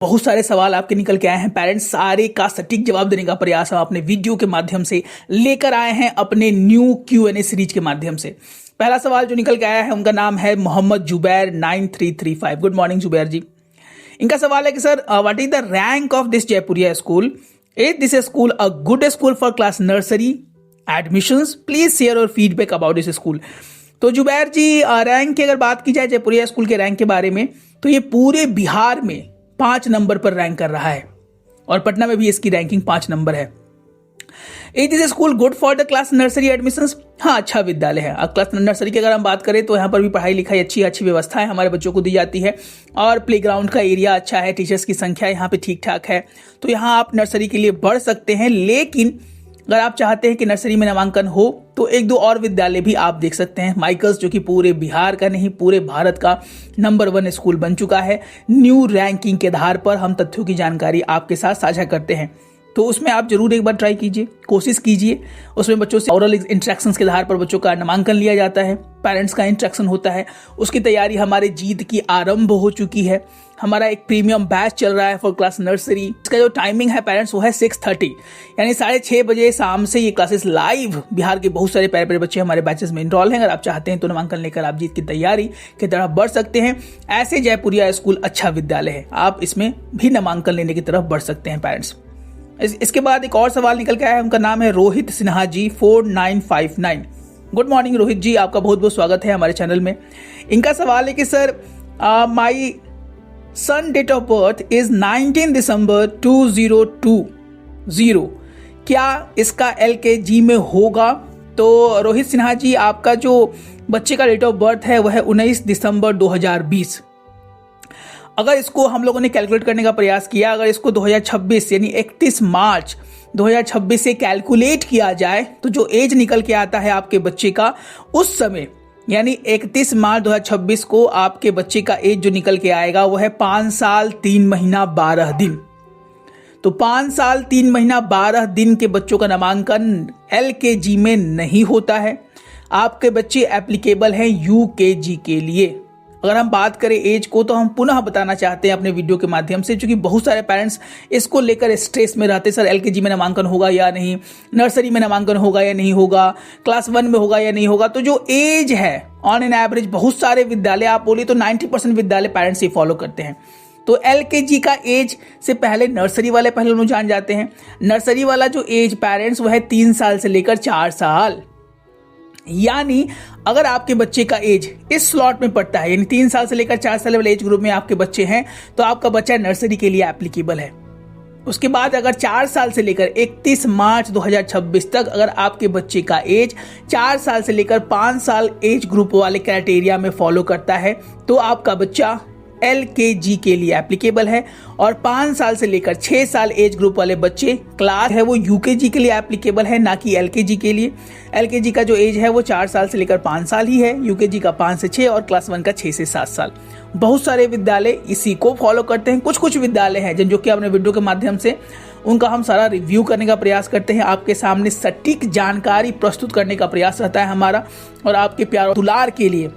बहुत सारे सवाल आपके निकल के आए हैं पेरेंट्स, सारे का सटीक जवाब देने का प्रयास हम अपने वीडियो के माध्यम से लेकर आए हैं अपने न्यू Q&A सीरीज के माध्यम से। पहला सवाल जो निकल के आया है उनका नाम है मोहम्मद जुबैर 9335। गुड मॉर्निंग जुबैर जी। इनका सवाल है कि sir what is the rank of this Jaipuria school? Is this school a good school for class nursery admissions? Please share और फीडबैक अबाउट दिस स्कूल। तो जुबैर जी, रैंक की अगर बात की जाए जयपुरिया स्कूल के रैंक के बारे में, तो ये पूरे बिहार में 5 नंबर पर रैंक कर रहा है और पटना में भी इसकी रैंकिंग 5 नंबर है। Is this school good for the class nursery admissions? हाँ, अच्छा विद्यालय है। अब क्लास नर्सरी की अगर हम बात करें तो यहाँ पर भी पढ़ाई लिखाई अच्छी व्यवस्था है हमारे बच्चों को दी जाती है और प्लेग्राउंड का एरिया अच्छा है, टीचर्स की संख्या यहाँ पे ठीक ठाक है, तो यहाँ आप नर्सरी के लिए बढ़ सकते हैं। लेकिन अगर आप चाहते हैं कि नर्सरी में नामांकन हो तो 1-2 और विद्यालय भी आप देख सकते हैं। माइकल्स, जो कि पूरे बिहार का नहीं पूरे भारत का नंबर 1 स्कूल बन चुका है। न्यू रैंकिंग के आधार पर हम तथ्यों की जानकारी आपके साथ साझा करते हैं, तो उसमें आप जरूर एक बार ट्राई कीजिए, कोशिश कीजिए। उसमें बच्चों से ओरल इंस्ट्रक्शंस के आधार पर बच्चों का नामांकन लिया जाता है, पेरेंट्स का इंस्ट्रक्शन होता है। उसकी तैयारी हमारे जीत की आरंभ हो चुकी है। हमारा एक प्रीमियम बैच चल रहा है फॉर क्लास नर्सरी। इसका जो टाइमिंग है पेरेंट्स वो है 6:30, यानी 6:30 बजे शाम से ये क्लासेस लाइव। बिहार के बहुत सारे प्यारे प्यारे बच्चे हमारे बैचेस में इनरोल हैं। अगर आप चाहते हैं तो नामांकन लेकर आप जीत की तैयारी की तरफ बढ़ सकते हैं। ऐसे जयपुरिया स्कूल अच्छा विद्यालय है, आप इसमें भी नामांकन लेने की तरफ बढ़ सकते हैं पेरेंट्स। इसके बाद एक और सवाल निकल के आया है, उनका नाम है रोहित सिन्हा जी 4959। गुड मॉर्निंग रोहित जी, आपका बहुत बहुत स्वागत है हमारे चैनल में। इनका सवाल है कि sir my son date of birth is 19 December 2020, क्या इसका LKG में होगा? तो रोहित सिन्हा जी, आपका जो बच्चे का डेट ऑफ बर्थ है वह है 19 दिसंबर 2020। अगर इसको हम लोगों ने कैलकुलेट करने का प्रयास किया, अगर इसको 2026 यानी 31 मार्च 2026 से कैलकुलेट किया जाए तो जो एज निकल के आता है आपके बच्चे का उस समय, यानी 31 मार्च 2026 को आपके बच्चे का एज जो निकल के आएगा वो है 5 साल 3 महीना 12 दिन। तो 5 साल 3 महीना 12 दिन के बच्चों का नामांकन LKG में नहीं होता है। आपके बच्चे एप्लीकेबल हैं UKG के लिए। अगर हम बात करें एज को तो हम पुनः बताना चाहते हैं अपने वीडियो के माध्यम से, क्योंकि बहुत सारे पेरेंट्स इसको लेकर स्ट्रेस में रहते, सर LKG में नामांकन होगा या नहीं, नर्सरी में नामांकन होगा या नहीं होगा, क्लास 1 में होगा या नहीं होगा। तो जो एज है ऑन एन एवरेज बहुत सारे विद्यालय, आप बोलिए तो 90% विद्यालय पेरेंट्स ही फॉलो करते हैं। तो LKG का एज से पहले नर्सरी वाले पहले उन्हें जान जाते हैं। नर्सरी वाला जो एज पेरेंट्स वो है 3 साल से लेकर 4 साल। यानी अगर आपके बच्चे का एज इस स्लॉट में पड़ता है, यानी 3 साल से लेकर 4 साल वाले एज ग्रुप में आपके बच्चे हैं, तो आपका बच्चा नर्सरी के लिए एप्लीकेबल है। उसके बाद अगर 4 साल से लेकर 31 मार्च 2026 तक अगर आपके बच्चे का एज 4 साल से लेकर 5 साल एज ग्रुप वाले क्राइटेरिया में फॉलो करता है, तो आपका बच्चा LKG के लिए एप्लीकेबल है। और 5 साल से लेकर 6 साल एज ग्रुप वाले बच्चे क्लास है वो UKG के लिए एप्लीकेबल है, ना कि LKG के लिए। LKG का जो एज है वो 4 साल से लेकर 5 साल ही है, UKG का 5 से 6 और क्लास 1 का 6 से 7 साल। बहुत सारे विद्यालय इसी को फॉलो करते हैं। कुछ विद्यालय हैं जो कि अपने वीडियो के माध्यम से उनका हम सारा रिव्यू करने का प्रयास करते हैं, आपके सामने सटीक जानकारी प्रस्तुत करने का प्रयास रहता है हमारा, और आपके प्यार दुलार के लिए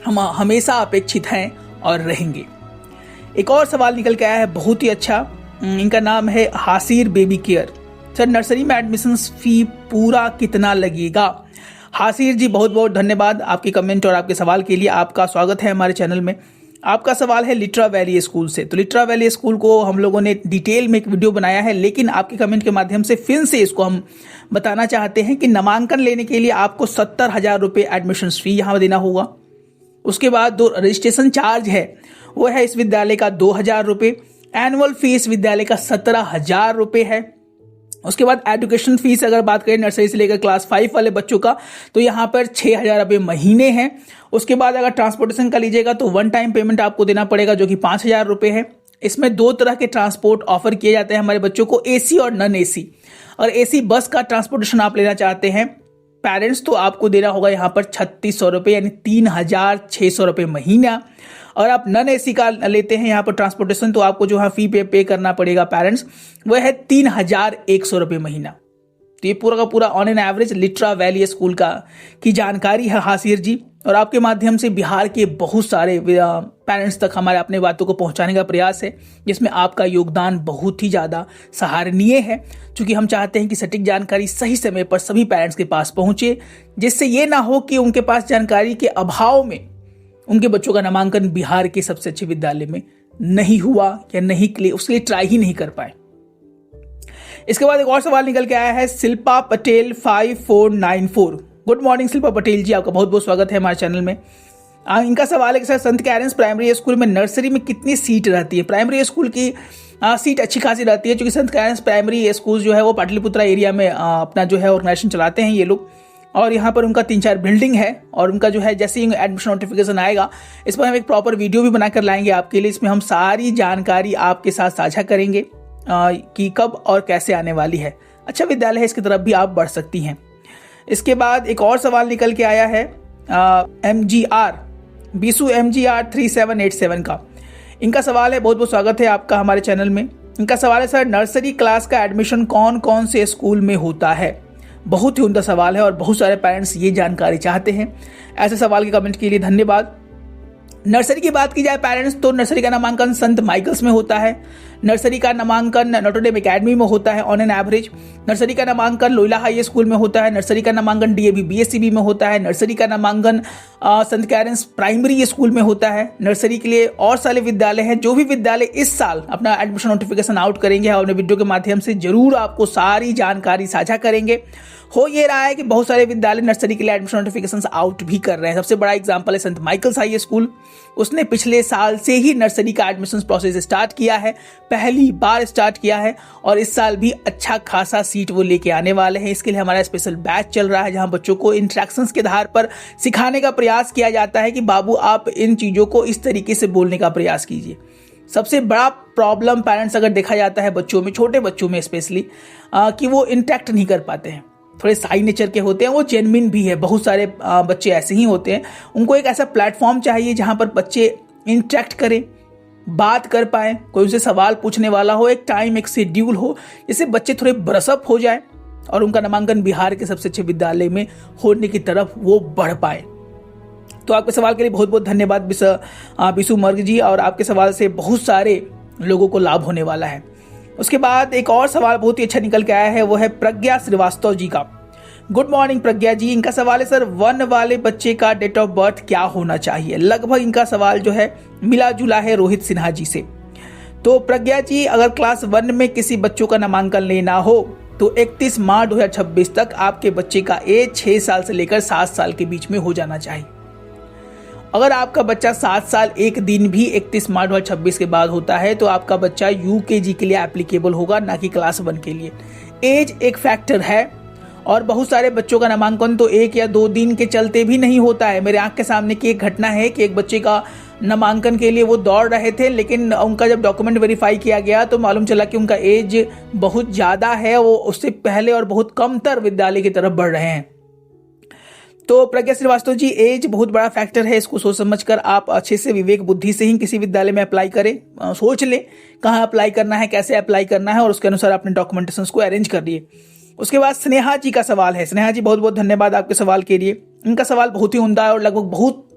हम हमेशा अपेक्षित हैं और रहेंगे। एक और सवाल निकल के आया है बहुत ही अच्छा। इनका नाम है Hasir baby care. Sir nursery में एडमिशन फी पूरा कितना लगेगा? हासिर जी, बहुत बहुत धन्यवाद आपके कमेंट और आपके सवाल के लिए। आपका स्वागत है हमारे चैनल में। आपका सवाल है लिट्रा वैली स्कूल से। तो लिट्रा वैली स्कूल को हम लोगों ने डिटेल में एक वीडियो बनाया है, लेकिन आपके कमेंट के माध्यम से फिर से इसको हम बताना चाहते हैं कि नामांकन लेने के लिए आपको 70,000 रुपये एडमिशन फी यहाँ देना होगा। उसके बाद जो रजिस्ट्रेशन चार्ज है वो है इस विद्यालय का 2,000 रुपये। एनुअल फीस विद्यालय का 17,000 रुपये है। उसके बाद एजुकेशन फीस अगर बात करें नर्सरी से लेकर क्लास 5 वाले बच्चों का, तो यहाँ पर 6,000 रुपये महीने हैं। उसके बाद अगर ट्रांसपोर्टेशन का लीजिएगा तो 1 टाइम पेमेंट आपको देना पड़ेगा जो कि 5,000 रुपये है। इसमें 2 तरह के ट्रांसपोर्ट ऑफर किए जाते हैं हमारे बच्चों को, AC और नॉन AC। और AC बस का ट्रांसपोर्टेशन आप लेना चाहते हैं पेरेंट्स, तो आपको देना होगा यहाँ पर 3,600 रुपये, यानी 3,600 रुपये महीना। और आप नॉन AC का लेते हैं यहाँ पर ट्रांसपोर्टेशन, तो आपको जो है फी पे करना पड़ेगा पेरेंट्स, वह है 3,100 रुपये महीना। तो ये पूरा का पूरा on an average Litera valley school का की जानकारी है हासिर जी। और आपके माध्यम से बिहार के बहुत सारे पेरेंट्स तक हमारे अपने बातों को पहुंचाने का प्रयास है, जिसमें आपका योगदान बहुत ही ज़्यादा सराहनीय है। क्योंकि हम चाहते हैं कि सटीक जानकारी सही समय पर सभी पेरेंट्स के पास पहुंचे, जिससे ये ना हो कि उनके पास जानकारी के अभाव में उनके बच्चों का नामांकन बिहार के सबसे अच्छे विद्यालय में नहीं हुआ या नहीं उसके लिए ट्राई ही नहीं कर पाए। इसके बाद एक और सवाल निकल के आया है शिल्पा पटेल 5494। गुड मॉर्निंग शिल्पा पटेल जी, आपका बहुत बहुत स्वागत है हमारे चैनल में। इनका सवाल है कि सर संत कैरेंस प्राइमरी स्कूल में नर्सरी में कितनी सीट रहती है? प्राइमरी स्कूल की सीट अच्छी खासी रहती है, क्योंकि संत कैरेंस प्राइमरी स्कूल जो है वो पाटलिपुत्रा एरिया में अपना जो है ऑर्गेनाइजेशन चलाते हैं ये लोग, और यहाँ पर उनका 3-4 बिल्डिंग है। और उनका जो है जैसे ही एडमिशन नोटिफिकेशन आएगा, इस पर हम एक प्रॉपर वीडियो भी बनाकर लाएंगे आपके लिए। इसमें हम सारी जानकारी आपके साथ साझा करेंगे कि कब और कैसे आने वाली है। अच्छा विद्यालय है, इसकी तरफ भी आप बढ़ सकती हैं। इसके बाद एक और सवाल निकल के आया है MGR बीसू MGR 3787 का। इनका सवाल है, बहुत बहुत स्वागत है आपका हमारे चैनल में। इनका सवाल है सर नर्सरी क्लास का एडमिशन कौन कौन से स्कूल में होता है? बहुत ही उम्दा सवाल है और बहुत सारे पेरेंट्स ये जानकारी चाहते हैं। ऐसे सवाल के कमेंट के लिए धन्यवाद। नर्सरी की बात की जाए पेरेंट्स, तो नर्सरी का नामांकन संत माइकल्स में होता है। नर्सरी का नामांकन नोटर डेम एकेडमी में होता है ऑन एन एवरेज। नर्सरी का नामांकन लोयला हाई स्कूल में होता है। नर्सरी का नामांकन DAV BSCB में होता है। नर्सरी का नामांकन संत कैरेंस प्राइमरी स्कूल में होता है। नर्सरी के लिए और सारे विद्यालय हैं। जो भी विद्यालय इस साल अपना एडमिशन नोटिफिकेशन आउट करेंगे, हम अपने वीडियो के माध्यम से जरूर आपको सारी जानकारी साझा करेंगे। हो ये रहा है कि बहुत सारे विद्यालय नर्सरी के लिए एडमिशन नोटिफिकेशन आउट भी कर रहे हैं। सबसे बड़ा एग्जांपल है संत माइकल्स हाई स्कूल। उसने पिछले साल से ही नर्सरी का एडमिशन प्रोसेस स्टार्ट किया है, पहली बार स्टार्ट किया है, और इस साल भी अच्छा खासा सीट वो लेके आने वाले हैं। इसके लिए हमारा स्पेशल बैच चल रहा है, जहां बच्चों को इंटरेक्शंस के आधार पर सिखाने का प्रयास किया जाता है कि बाबू आप इन चीज़ों को इस तरीके से बोलने का प्रयास कीजिए। सबसे बड़ा प्रॉब्लम पेरेंट्स अगर देखा जाता है बच्चों में, छोटे बच्चों में स्पेशली, कि वो इंटरेक्ट नहीं कर पाते हैं, थोड़े साई नेचर के होते हैं। वो जेन्युइन भी है, बहुत सारे बच्चे ऐसे ही होते हैं। उनको एक ऐसा प्लेटफॉर्म चाहिए जहां पर बच्चे इंटरेक्ट करें, बात कर पाए, कोई उनसे सवाल पूछने वाला हो, एक टाइम एक शेड्यूल हो, जिससे बच्चे थोड़े ब्रसअप हो जाए और उनका नामांकन बिहार के सबसे अच्छे विद्यालय में होने की तरफ वो बढ़ पाए। तो आपके सवाल के लिए बहुत बहुत धन्यवाद बिशु मर्ग जी, और आपके सवाल से बहुत सारे लोगों को लाभ होने वाला है। उसके बाद एक और सवाल बहुत ही अच्छा निकल के आया है, वो है प्रज्ञा श्रीवास्तव जी का। गुड मॉर्निंग प्रज्ञा जी। इनका सवाल है सर 1 वाले बच्चे का डेट ऑफ बर्थ क्या होना चाहिए? लगभग इनका सवाल जो है मिला जुला है रोहित सिन्हा जी से। तो प्रज्ञा जी, अगर क्लास 1 में किसी बच्चों का नामांकन लेना हो तो 31 मार्च 2026 तक आपके बच्चे का एज 6 साल से लेकर 7 साल के बीच में हो जाना चाहिए। अगर आपका बच्चा 7 साल 1 दिन भी 31 मार्च 2026 के बाद होता है तो आपका बच्चा UKG के लिए एप्लीकेबल होगा, ना कि क्लास 1 के लिए। एज एक फैक्टर है, और बहुत सारे बच्चों का नामांकन तो 1 या 2 दिन के चलते भी नहीं होता है। मेरे आंख के सामने की एक घटना है कि एक बच्चे का नामांकन के लिए वो दौड़ रहे थे, लेकिन उनका जब डॉक्यूमेंट वेरीफाई किया गया तो मालूम चला कि उनका एज बहुत ज़्यादा है, वो उससे पहले और बहुत कमतर विद्यालय की तरफ बढ़ रहे हैं। तो प्रज्ञा श्रीवास्तव जी, एज बहुत बड़ा फैक्टर है, इसको सोच समझकर आप अच्छे से विवेक बुद्धि से ही किसी विद्यालय में अप्लाई करें। सोच लें कहाँ अप्लाई करना है, कैसे अप्लाई करना है, और उसके अनुसार अपने डॉक्यूमेंटेशन को अरेंज कर लिए। उसके बाद स्नेहा जी का सवाल है। स्नेहा जी, बहुत बहुत धन्यवाद आपके सवाल के लिए। इनका सवाल बहुत ही उम्दा है और लगभग बहुत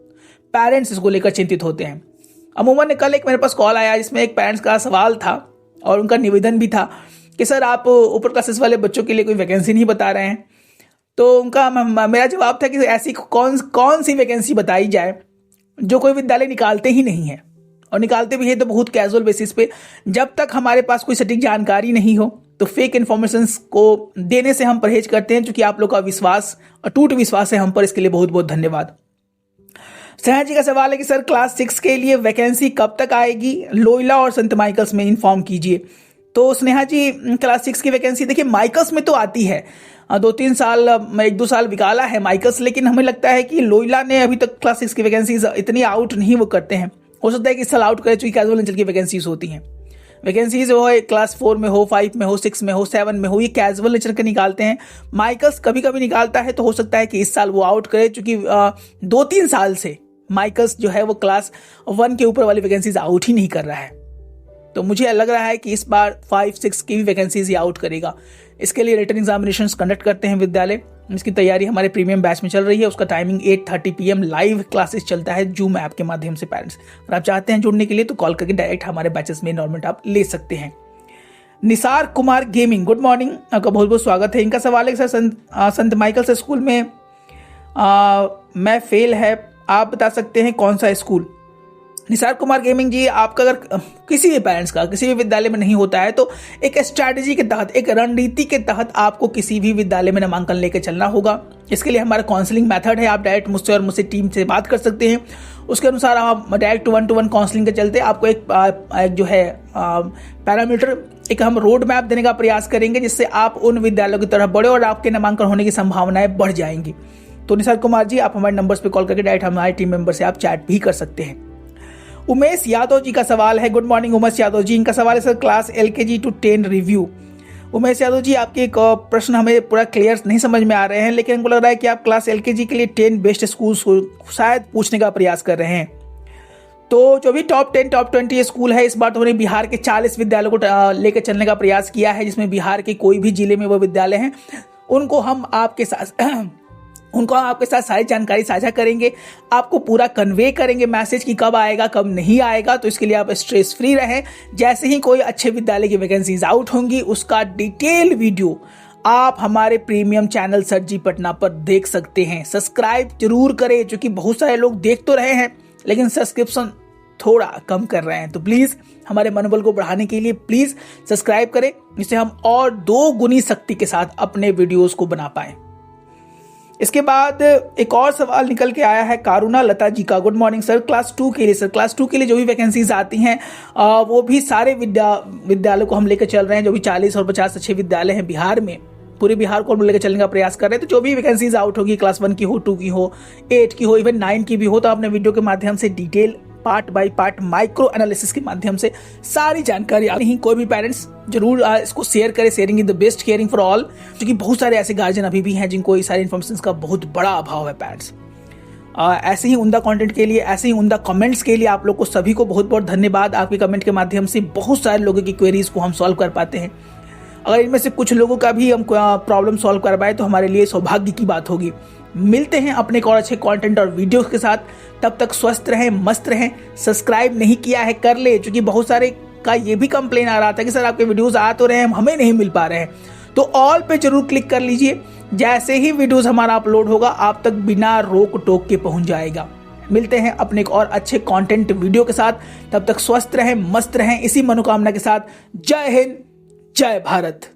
पेरेंट्स इसको लेकर चिंतित होते हैं। अमूमन कल एक मेरे पास कॉल आया जिसमें एक पेरेंट्स का सवाल था और उनका निवेदन भी था कि सर आप ऊपर क्लासेस वाले बच्चों के लिए कोई वैकेंसी नहीं बता रहे हैं। तो उनका मेरा जवाब था कि ऐसी कौन सी वैकेंसी बताई जाए जो कोई विद्यालय निकालते ही नहीं है, और निकालते भी है तो बहुत कैजुअल बेसिस पे। जब तक हमारे पास कोई सटीक जानकारी नहीं हो तो फेक इन्फॉर्मेशन को देने से हम परहेज करते हैं, क्योंकि आप लोग का विश्वास, अटूट विश्वास है हम पर। इसके लिए बहुत बहुत धन्यवाद। स्नेहा जी का सवाल है कि सर क्लास 6 के लिए वैकेंसी कब तक आएगी? लोयला और संत माइकल्स में इन्फॉर्म कीजिए। तो स्नेहा जी, क्लास 6 की वैकेंसी देखिए माइकल्स में तो आती है, 2-3 साल, 1-2 साल निकाला है माइकल्स, लेकिन हमें लगता है कि लोयला ने अभी तक क्लास 6 की वैकेंसीज इतनी आउट नहीं वो करते हैं। हो सकता है कि इस साल आउट करे, चूंकि कैजुअल नेचर की वैकेंसीज होती हैं। वैकेंसीज हो क्लास 4 में हो, 5 में हो, 6 में हो, 7 में हो, ये कैजुअल नेचर के निकालते हैं। माइकल्स कभी कभी निकालता है, तो हो सकता है कि इस साल वो आउट करे, चूंकि 2-3 साल से माइकल्स जो है वो क्लास 1 के ऊपर वाली वैकेंसीज आउट ही नहीं कर रहा है। तो मुझे लग रहा है कि इस बार 5-6 की भी वैकेंसीज ही आउट करेगा। इसके लिए रिटन एग्जामिनेशंस कंडक्ट करते हैं विद्यालय। इसकी तैयारी हमारे प्रीमियम बैच में चल रही है। उसका टाइमिंग 8:30 PM लाइव क्लासेस चलता है जूम ऐप के माध्यम से। पेरेंट्स अगर आप चाहते हैं जुड़ने के लिए तो कॉल करके डायरेक्ट हमारे बैचेस में एनरोलमेंट आप ले सकते हैं। Nisar Kumar gaming, good morning, आपका बहुत बहुत स्वागत है। इनका सवाल है सर संत माइकल स्कूल में मैं फेल है, आप बता सकते हैं कौन सा स्कूल। निसार कुमार गेमिंग जी, आपका अगर किसी भी पेरेंट्स का किसी भी विद्यालय में नहीं होता है तो एक स्ट्रैटेजी के तहत, एक रणनीति के तहत आपको किसी भी विद्यालय में नामांकन लेकर चलना होगा। इसके लिए हमारा काउंसलिंग मेथड है। आप डायरेक्ट मुझसे और मुझसे टीम से बात कर सकते हैं। उसके अनुसार आप डायरेक्ट 1-to-1 काउंसलिंग के चलते आपको एक जो है पैरामीटर, एक हम रोड मैप देने का प्रयास करेंगे जिससे आप उन विद्यालयों की तरफ बढ़े और आपके नामांकन होने की संभावनाएं बढ़ जाएंगी। तो निसार कुमार जी, आप हमारे नंबर्स पे कॉल करके डायरेक्ट हमारे टीम मेंबर से आप चैट भी कर सकते हैं। उमेश यादव जी का सवाल है, गुड मॉर्निंग उमेश यादव जी। इनका सवाल है सर क्लास LKG to 10 रिव्यू। उमेश यादव जी, आपके एक प्रश्न हमें पूरा क्लियर नहीं समझ में आ रहे हैं, लेकिन हमको लग रहा है कि आप क्लास LKG के लिए 10 बेस्ट स्कूल शायद पूछने का प्रयास कर रहे हैं। तो जो भी टॉप 10 टॉप 20 स्कूल है, इस बार तो उन्होंने बिहार के 40 विद्यालयों को लेकर चलने का प्रयास किया है, जिसमें बिहार के कोई भी जिले में वो विद्यालय हैं उनको हम आपके साथ सारी जानकारी साझा करेंगे, आपको पूरा कन्वे करेंगे मैसेज कि कब आएगा कब नहीं आएगा। तो इसके लिए आप स्ट्रेस फ्री रहें। जैसे ही कोई अच्छे विद्यालय की वैकेंसीज आउट होंगी उसका डिटेल वीडियो आप हमारे प्रीमियम चैनल सर जी पटना पर देख सकते हैं। सब्सक्राइब जरूर करें, क्योंकि बहुत सारे लोग देख तो रहे हैं लेकिन सब्सक्रिप्शन थोड़ा कम कर रहे हैं। तो प्लीज हमारे मनोबल को बढ़ाने के लिए प्लीज सब्सक्राइब करें, जिससे हम और 2 गुनी शक्ति के साथ अपने वीडियोस को बना पाए। इसके बाद एक और सवाल निकल के आया है कारुणा लता जी का, गुड मॉर्निंग सर। क्लास 2 के लिए सर, क्लास 2 के लिए जो भी वैकेंसीज आती हैं वो भी सारे विद्यालयों को हम लेकर चल रहे हैं। जो भी 40 और 50 अच्छे विद्यालय हैं बिहार में, पूरे बिहार को हम लेकर चलने का प्रयास कर रहे हैं। तो जो भी वैकेंसीज आउट होगी, क्लास 1 की हो, 2 की हो, 8 की हो, इवन 9 की भी हो, तो अपने वीडियो के माध्यम से detail part by part micro analysis के माध्यम से सारी जानकारी नहीं। कोई भी पेरेंट्स जरूर इसको शेयर करें। Sharing is the best caring for all, क्योंकि बहुत सारे ऐसे गार्जियन अभी भी हैं जिनको ये सारी इन्फॉर्मेशन का बहुत बड़ा अभाव है। पेरेंट्स ऐसे ही उमदा कंटेंट के लिए, ऐसे ही उमदा कमेंट्स के लिए आप लोग को सभी को बहुत बहुत धन्यवाद। आपके कमेंट के माध्यम से बहुत सारे लोगों की क्वेरीज को हम सॉल्व कर पाते हैं। अगर इनमें से कुछ लोगों का भी हम प्रॉब्लम सॉल्व कर पाए तो हमारे लिए सौभाग्य की बात होगी। मिलते हैं अपने एक और अच्छे कंटेंट और वीडियोस के साथ। तब तक स्वस्थ रहें, मस्त रहें। सब्सक्राइब नहीं किया है कर ले, क्योंकि बहुत सारे का ये भी कंप्लेन आ रहा था कि सर आपके वीडियोस आ तो रहे हैं, हमें नहीं मिल पा रहे हैं। तो ऑल पे जरूर क्लिक कर लीजिए। जैसे ही वीडियोस हमारा अपलोड होगा आप तक बिना रोक टोक के पहुंच जाएगा। मिलते हैं अपने एक और अच्छे कंटेंट वीडियो के साथ। तब तक स्वस्थ रहें, मस्त रहें, इसी मनोकामना के साथ। जय हिंद, जय भारत।